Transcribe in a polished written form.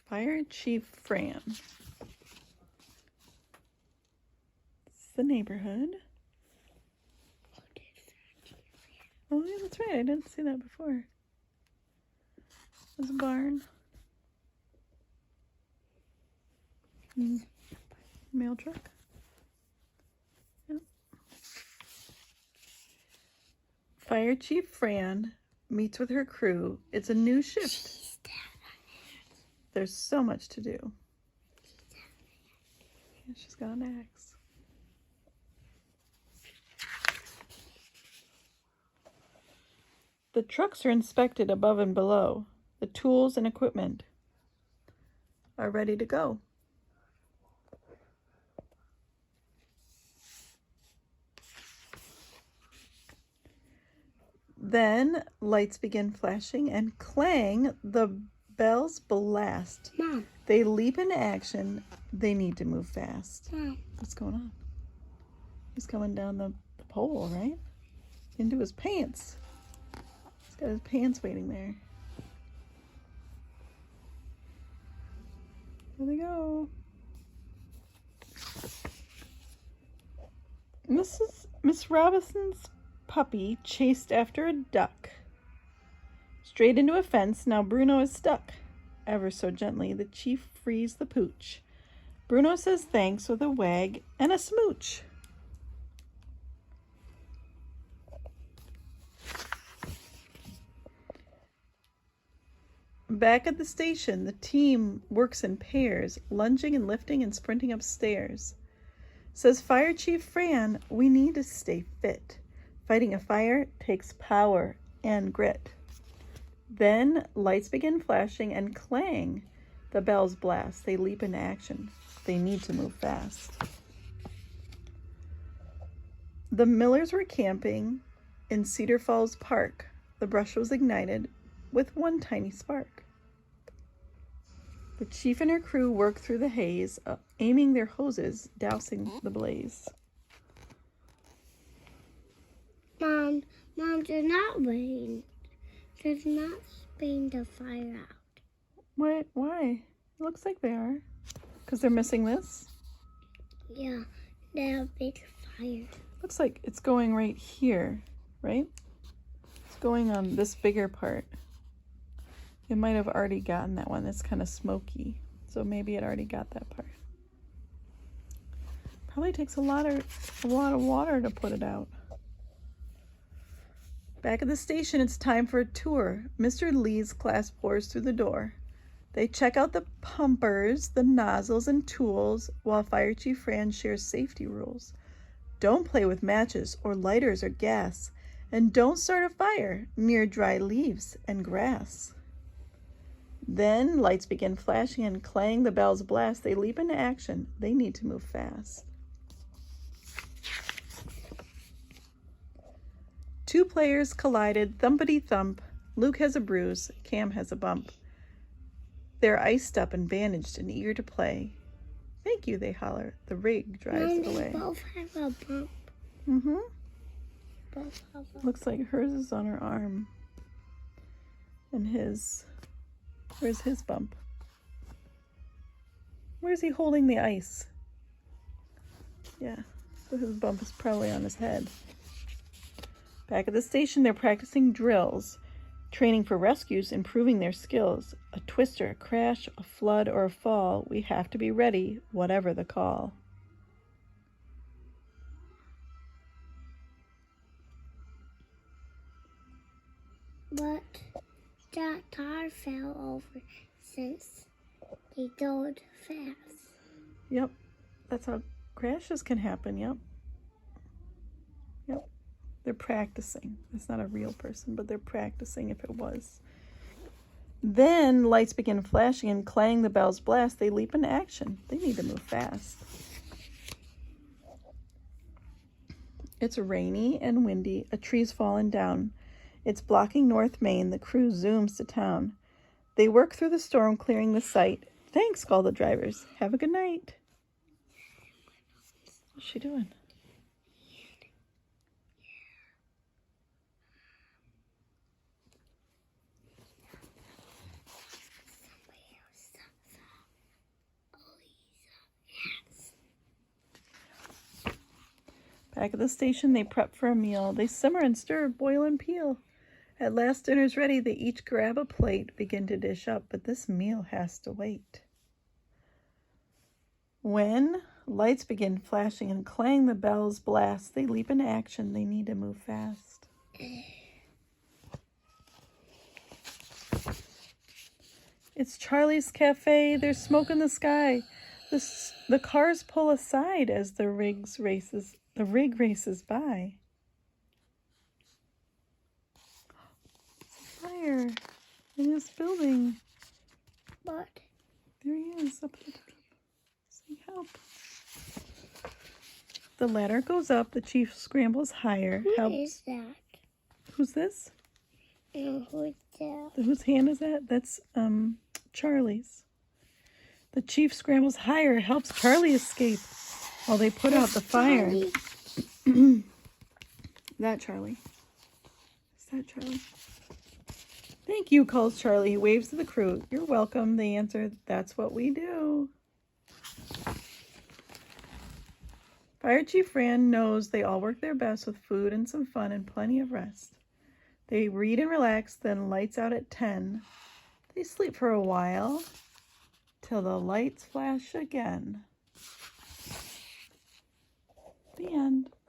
Fire Chief Fran. It's the neighborhood. Oh, yeah, that's right. I didn't see that before. There's a barn. Mail truck. Yep. Fire Chief Fran meets with her crew. It's a new shift. There's so much to do. Yeah, she's got an axe. The trucks are inspected above and below. The tools and equipment are ready to go. Then lights begin flashing and clang, the bells blast. Mom. They leap into action. They need to move fast. Mom. What's going on? He's coming down the pole, right? Into his pants. He's got his pants waiting there. There they go. Miss Robinson's puppy chased after a duck. Straight into a fence. Now Bruno is stuck. Ever so gently, the chief frees the pooch. Bruno says thanks with a wag and a smooch. Back at the station, the team works in pairs, lunging and lifting and sprinting upstairs. Says Fire Chief Fran, we need to stay fit. Fighting a fire takes power and grit. Then lights begin flashing and clang. The bells blast. They leap into action. They need to move fast. The Millers were camping in Cedar Falls Park. The brush was ignited with one tiny spark. The chief and her crew work through the haze, aiming their hoses, dousing the blaze. Mom, they're not rain. They're not spraying the fire out. Why? It looks like they are. Because they're missing this? Yeah, they're a big fire. Looks like it's going right here, right? It's going on this bigger part. It might have already gotten that one. That's kind of smoky. So maybe it already got that part. Probably takes a lot of water to put it out. Back at the station, it's time for a tour. Mr. Lee's class pours through the door. They check out the pumpers, the nozzles, and tools, while Fire Chief Fran shares safety rules. Don't play with matches or lighters or gas, and don't start a fire near dry leaves and grass. Then lights begin flashing and clang, the bells blast. They leap into action. They need to move fast. Two players collided, thumpity thump. Luke has a bruise, Cam has a bump. They're iced up and bandaged and eager to play. Thank you, they holler. The rig drives away. They both have a bump. Mm-hmm. Both have a... Looks like hers is on her arm. And his... Where's his bump? Where's he holding the ice? Yeah, so his bump is probably on his head. Back at the station, they're practicing drills, training for rescues, improving their skills. A twister, a crash, a flood, or a fall, we have to be ready, whatever the call. But that car fell over since they rode fast. Yep, that's how crashes can happen, yep. Yep, they're practicing. It's not a real person, but they're practicing if it was. Then lights begin flashing and clang, the bells blast. They leap into action. They need to move fast. It's rainy and windy. A tree's fallen down. It's blocking North Main. The crew zooms to town. They work through the storm, clearing the site. Thanks, call the drivers. Have a good night. What's she doing? Back at the station, they prep for a meal. They simmer and stir, boil and peel. At last dinner's ready, they each grab a plate, begin to dish up, but this meal has to wait. When lights begin flashing and clang, the bells blast, they leap into action. They need to move fast. It's Charlie's Cafe. There's smoke in the sky. The cars pull aside as the rig races by. It's a fire in this building. What? There he is. Up. Say help. The ladder goes up. The chief scrambles higher. Who is that? Who's this? And who's that? Whose hand is that? That's Charlie's. The chief scrambles higher, helps Charlie escape while they put out the fire. That Charlie. Is that Charlie? Thank you, calls Charlie. He waves to the crew. You're welcome, they answer. That's what we do. Fire Chief Fran knows they all work their best with food and some fun and plenty of rest. They read and relax, then lights out at 10. They sleep for a while till the lights flash again. The end.